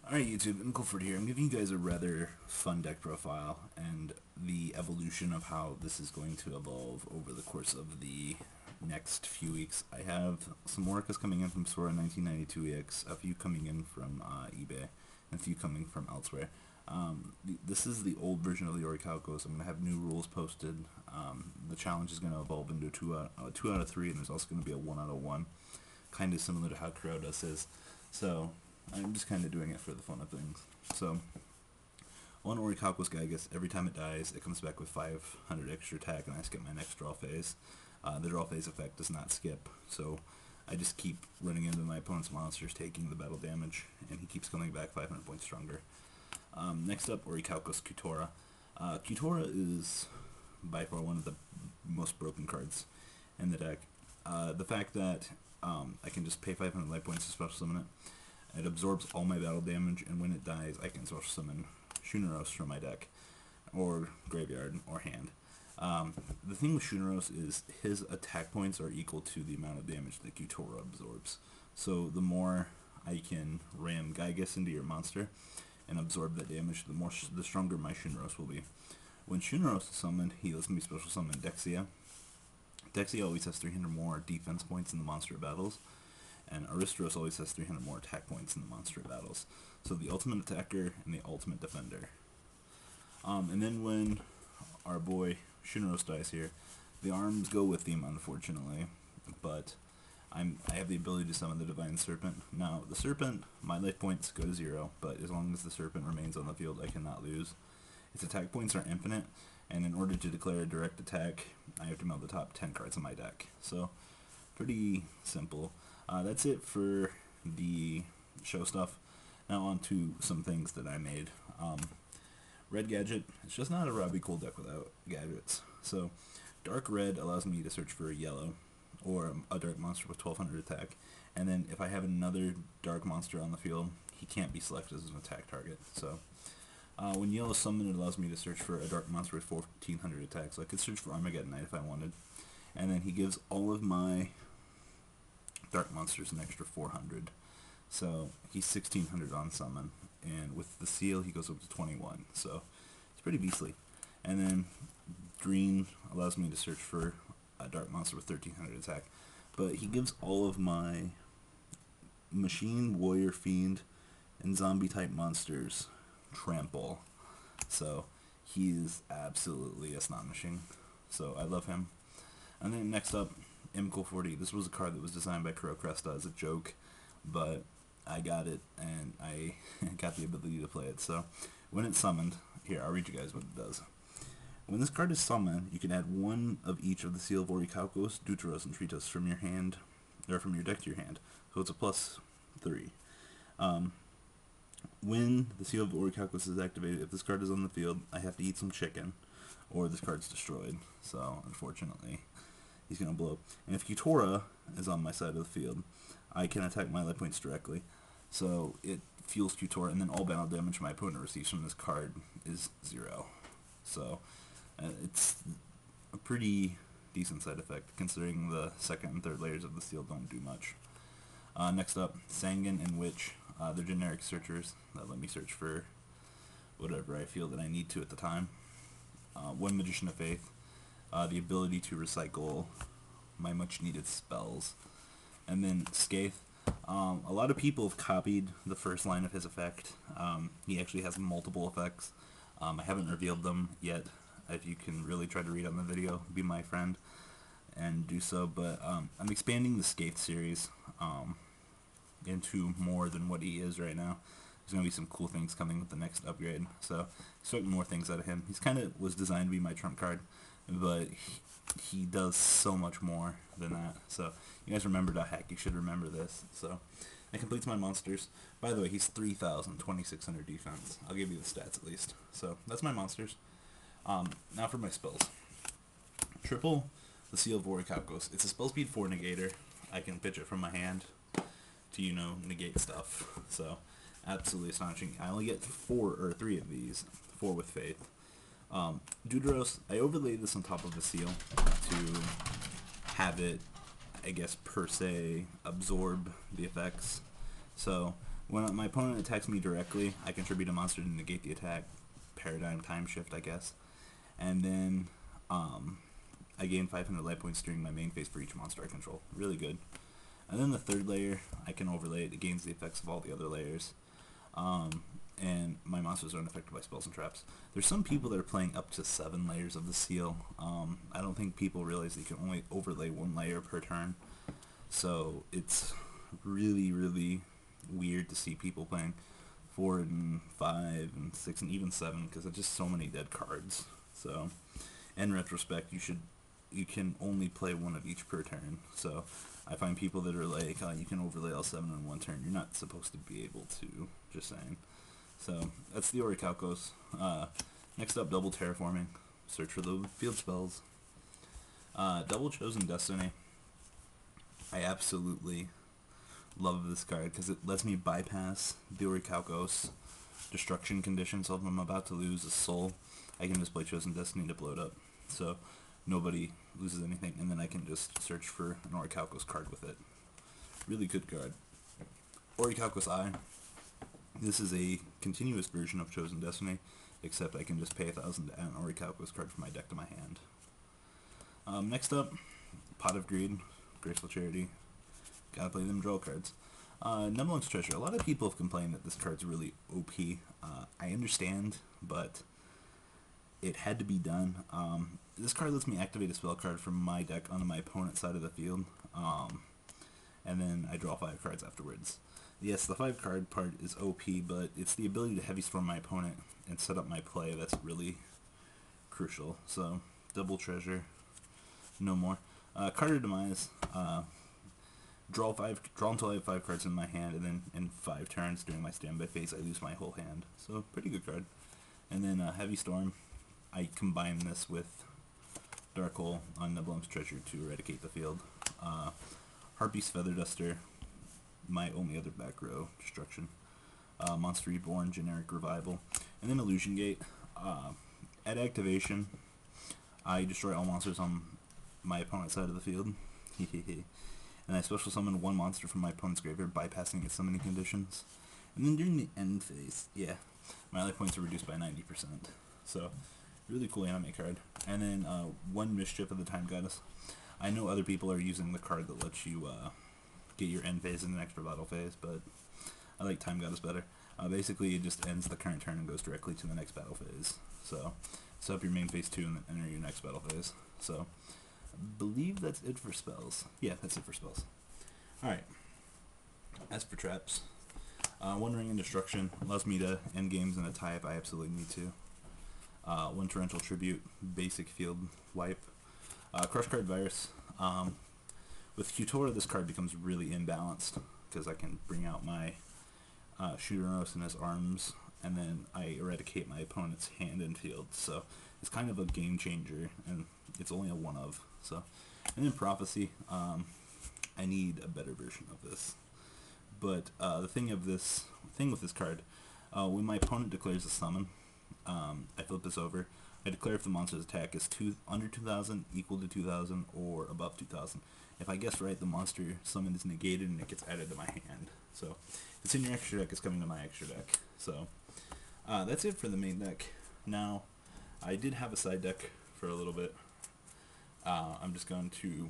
Alright YouTube, I'm Clifford here. I'm giving you guys a rather fun deck profile and the evolution of how this is going to evolve over the course of the next few weeks. I have some Orichalcos coming in from Sora 1992 EX, a few coming in from eBay, and a few coming from elsewhere. This is the old version of the Orichalcos. I'm going to have new rules posted. The challenge is going to evolve into a 2 out of 3, and there's also going to be a 1 out of 1, kind of similar to how Crowdus is. So I'm just kind of doing it for the fun of things. So, on Orichalcos Cateura, every time it dies, it comes back with 500 extra attack, and I skip my next draw phase. The draw phase effect does not skip, so I just keep running into my opponent's monsters, taking the battle damage, and he keeps coming back 500 points stronger. Next up, Orichalcos Cateura. Cateura is by far one of the most broken cards in the deck. The fact that I can just pay 500 life points to special summon it. It absorbs all my battle damage, and when it dies, I can special summon Yugioh from my deck, or graveyard, or hand. The thing with Yugioh is his attack points are equal to the amount of damage that Cateura absorbs. So the more I can ram Gygas into your monster and absorb that damage, the stronger my Yugioh will be. When Yugioh is summoned, he lets me special summon Dexia. Dexia always has 300 more defense points in the monster battles, and Aristros always has 300 more attack points in the monster battles. So the ultimate attacker and the ultimate defender. And then when our boy Yugioh dies here, the arms go with him, unfortunately, but I have the ability to summon the Divine Serpent. Now, the Serpent, my life points go to 0, but as long as the Serpent remains on the field, I cannot lose. Its attack points are infinite, and in order to declare a direct attack, I have to mill the top 10 cards in my deck. So, pretty simple. That's it for the show stuff. Now on to some things that I made. Red Gadget, it's just not a robbie-kohl deck without gadgets. So, Dark Red allows me to search for a yellow, or a dark monster with 1200 attack. And then if I have another dark monster on the field, he can't be selected as an attack target. So, when yellow summoned, it allows me to search for a dark monster with 1400 attack. So I could search for Armageddon Knight if I wanted. And then he gives all of my dark monsters an extra 400, so he's 1600 on summon, and with the seal he goes up to 21, so it's pretty beastly. And then green allows me to search for a dark monster with 1300 attack, but he gives all of my machine, warrior, fiend, and zombie type monsters trample, so he's absolutely astonishing, so I love him. And then next up, M-40. This was a card that was designed by Cresta as a joke, but I got it, and I got the ability to play it. So, when it's summoned, here, I'll read you guys what it does. When this card is summoned, you can add one of each of the Seal of Orichalcos, Deuteros, and Tritos from your hand, or from your deck to your hand. So it's a +3. When the Seal of Orichalcos is activated, if this card is on the field, I have to eat some chicken, or this card's destroyed. So, unfortunately, he's going to blow. And if Cateura is on my side of the field, I can attack my life points directly. So it fuels Cateura, and then all battle damage my opponent receives from this card is 0. So it's a pretty decent side effect, considering the second and third layers of the seal don't do much. Next up, Sangan and Witch. They're generic searchers that let me search for whatever I feel that I need to at the time. One Magician of Faith. The ability to recycle my much needed spells. And then Scathe. A lot of people have copied the first line of his effect. He actually has multiple effects. I haven't revealed them yet. If you can really try to read on the video, be my friend and do so. But I'm expanding the Scathe series into more than what he is right now. There's going to be some cool things coming with the next upgrade. So expect more things out of him. He's kind of was designed to be my trump card, but he does so much more than that. So you guys remember to hack, you should remember this. So that completes my monsters. By the way, he's 3,000, 2,600 defense. I'll give you the stats at least. So that's my monsters. Now for my spells. Triple the Seal of Orichalcos. It's a spell speed 4 negator. I can pitch it from my hand to, negate stuff. So absolutely astonishing. I only get 3 of these. 4 with Faith. Deuteros, I overlaid this on top of the seal to have it, I guess, per se, absorb the effects. So When my opponent attacks me directly, I contribute a monster to negate the attack. Paradigm time shift, I guess. And then I gain 500 life points during my main phase for each monster I control. Really good. And then the third layer, I can overlay it. It gains the effects of all the other layers. And my monsters aren't affected by spells and traps. There's some people that are playing up to 7 layers of the seal. I don't think people realize you can only overlay 1 layer per turn. So it's really, really weird to see people playing 4 and 5 and 6 and even 7 because there's just so many dead cards. So in retrospect, you can only play 1 of each per turn. So I find people that are like, you can overlay all 7 in 1 turn. You're not supposed to be able to, just saying. So that's the Orichalcos. Next up, double Terraforming. Search for the field spells. Double Chosen Destiny. I absolutely love this card because it lets me bypass the Orichalcos destruction condition. So if I'm about to lose a soul, I can just play Chosen Destiny to blow it up. So nobody loses anything, and then I can just search for an Orichalcos card with it. Really good card. Orichalcos Eye. This is a continuous version of Chosen Destiny, except I can just pay 1,000 to add an Orichalcos card from my deck to my hand. Next up, Pot of Greed, Graceful Charity. Gotta play them draw cards. Nebulong's Treasure. A lot of people have complained that this card's really OP. I understand, but it had to be done. This card lets me activate a spell card from my deck onto my opponent's side of the field, and then I draw 5 cards afterwards. Yes, the 5 card part is OP, but it's the ability to heavy storm my opponent and set up my play that's really crucial. So, double treasure, no more. Card of Demise, draw until I have 5 cards in my hand, and then in 5 turns during my standby phase, I lose my whole hand. So, pretty good card. And then Heavy Storm, I combine this with Dark Hole on Nebulong's Treasure to eradicate the field. Harpy's Feather Duster, my only other back row destruction. Monster Reborn, generic revival. And then Illusion Gate. At activation, I destroy all monsters on my opponent's side of the field. And I special summon 1 monster from my opponent's graveyard, bypassing its summoning conditions. And then during the end phase, my life points are reduced by 90%. So, really cool anime card. And then 1 Mischief of the Time Goddess. I know other people are using the card that lets you get your end phase in an extra battle phase, but I like Time Goddess better. Basically, it just ends the current turn and goes directly to the next battle phase. So, set up your main phase 2 and then enter your next battle phase. So, I believe that's it for spells. Yeah, that's it for spells. Alright. As for traps, 1 Ring in Destruction allows me to end games in a tie if I absolutely need to. 1 Torrential Tribute, basic field wipe. Crush Card Virus. With Cateura, this card becomes really imbalanced because I can bring out my Shooteros and his arms, and then I eradicate my opponent's hand and field. So it's kind of a game changer, and it's only a 1 of. So, and then Prophecy. I need a better version of this. But the thing with this card, when my opponent declares a summon, I flip this over. I declare if the monster's attack is under 2,000, equal to 2,000, or above 2,000. If I guess right, the monster summon is negated and it gets added to my hand. So, if it's in your extra deck, it's coming to my extra deck. So, that's it for the main deck. Now, I did have a side deck for a little bit. I'm just going to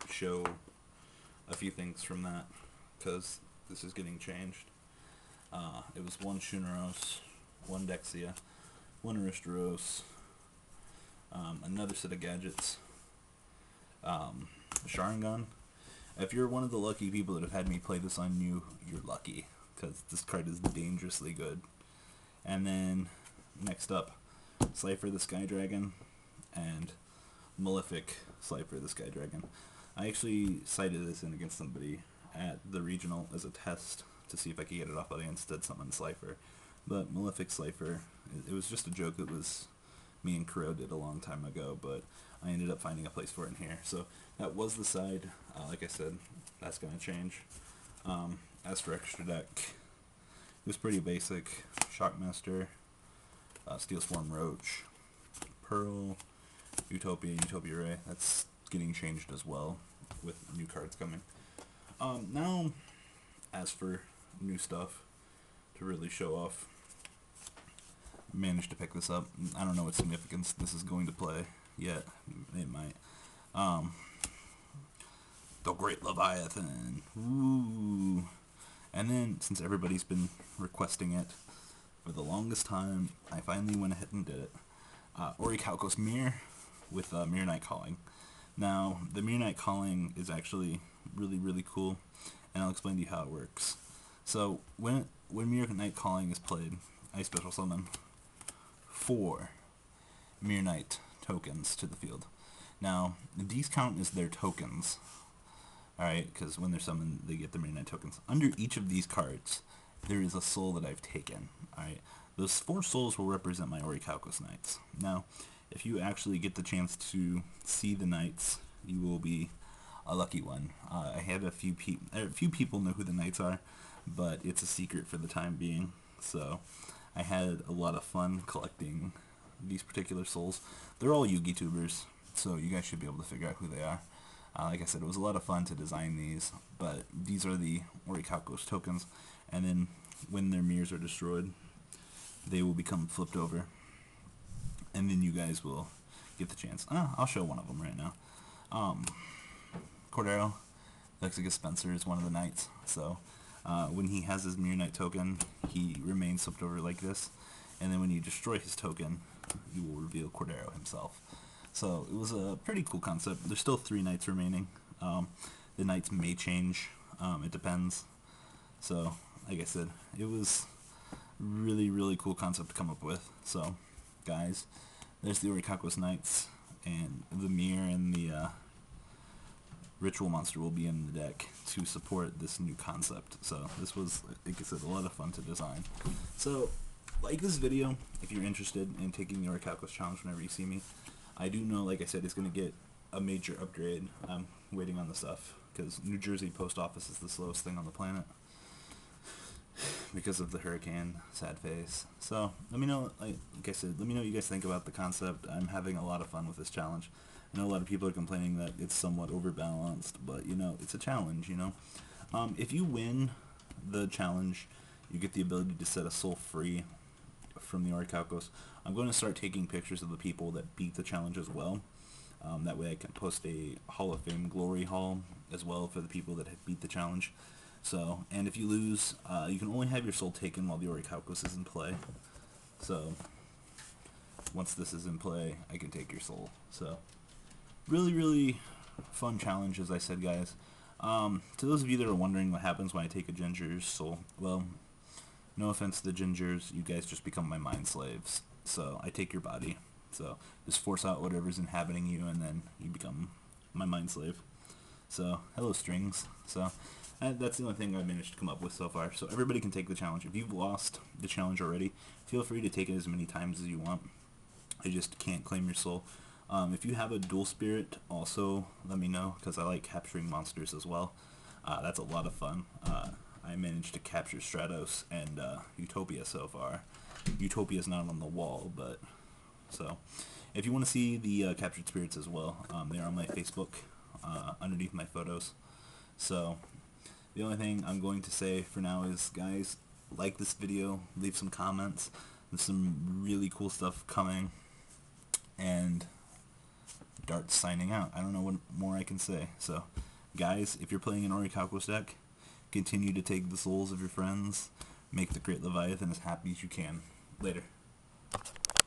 show a few things from that, because this is getting changed. It was 1 Shooteros, 1 Dexia, 1 Aristeros, another set of gadgets, Sharingan. If you're one of the lucky people that have had me play this on you, you're lucky, because this card is dangerously good. And then, next up, Slifer the Sky Dragon, and Malefic Slifer the Sky Dragon. I actually cited this in against somebody at the regional as a test to see if I could get it off, but I instead summoned Slifer. But Malefic Slifer, it was just a joke that was me and Kuro did a long time ago, but I ended up finding a place for it in here. So that was the side. Like I said, that's going to change. As for extra deck, it was pretty basic. Shockmaster, Steel Swarm Roach, Pearl, Utopia Ray. That's getting changed as well with new cards coming. Now, as for new stuff to really show off. Managed to pick this up. I don't know what significance this is going to play yet. It might. The Great Leviathan. Ooh. And then, since everybody's been requesting it for the longest time, I finally went ahead and did it. Orichalcos Mirror with Mirror Night Calling. Now, the Mirror Night Calling is actually really, really cool, and I'll explain to you how it works. So, when Mirror Night Calling is played, I special summon 4 Mirror Night tokens to the field. Now, these count as their tokens, alright, because when they're summoned, they get the Mirror Night tokens. Under each of these cards, there is a soul that I've taken, alright. Those 4 souls will represent my Orichalcos Knights. Now, if you actually get the chance to see the Knights, you will be a lucky one. I had a few people know who the Knights are, but it's a secret for the time being. So, I had a lot of fun collecting these particular souls. They're all Yugi tubers, so you guys should be able to figure out who they are. Like I said, it was a lot of fun to design these, but these are the Orichalcos tokens, and then when their mirrors are destroyed, they will become flipped over, and then you guys will get the chance. I'll show one of them right now. Cordero, Lexicus Spencer is one of the knights, so when he has his Mirror Knight token, he remains flipped over like this, and then when you destroy his token, you will reveal Cordero himself. So it was a pretty cool concept. There's still 3 knights remaining. The knights may change, it depends. So, like I said, it was really, really cool concept to come up with. So, guys, there's the Orichalcos Knights, and the mirror and the ritual monster will be in the deck to support this new concept. So this was, like I said, a lot of fun to design. So, like this video if you're interested in taking the Orichalcos challenge whenever you see me. I do know, like I said, it's going to get a major upgrade. I'm waiting on the stuff, because New Jersey post office is the slowest thing on the planet because of the hurricane, sad face. So let me know, like I said, let me know what you guys think about the concept. I'm having a lot of fun with this challenge. I know a lot of people are complaining that it's somewhat overbalanced, but you know, it's a challenge, you know. If you win the challenge, you get the ability to set a soul free from the Orichalcos. I'm going to start taking pictures of the people that beat the challenge as well. That way I can post a Hall of Fame glory hall as well for the people that have beat the challenge. So, and if you lose, you can only have your soul taken while the Orichalcos is in play. So, once this is in play, I can take your soul. So, really, really fun challenge, as I said, guys. To those of you that are wondering what happens when I take a ginger's soul, well, no offense to the gingers, you guys just become my mind slaves. So, I take your body. So, just force out whatever's inhabiting you, and then you become my mind slave. So, hello strings. So, that's the only thing I managed to come up with so far. So, everybody can take the challenge. If you've lost the challenge already, feel free to take it as many times as you want. I just can't claim your soul. If you have a dual spirit, also let me know, because I like capturing monsters as well. That's a lot of fun. I managed to capture Stratos and Utopia so far. Utopia's not on the wall, but so if you want to see the captured spirits as well, they're on my Facebook underneath my photos. So the only thing I'm going to say for now is, guys, like this video, leave some comments. There's some really cool stuff coming, and Dart's signing out. I don't know what more I can say. So, guys, if you're playing an Orichalcos deck, continue to take the souls of your friends. Make the Great Leviathan as happy as you can. Later.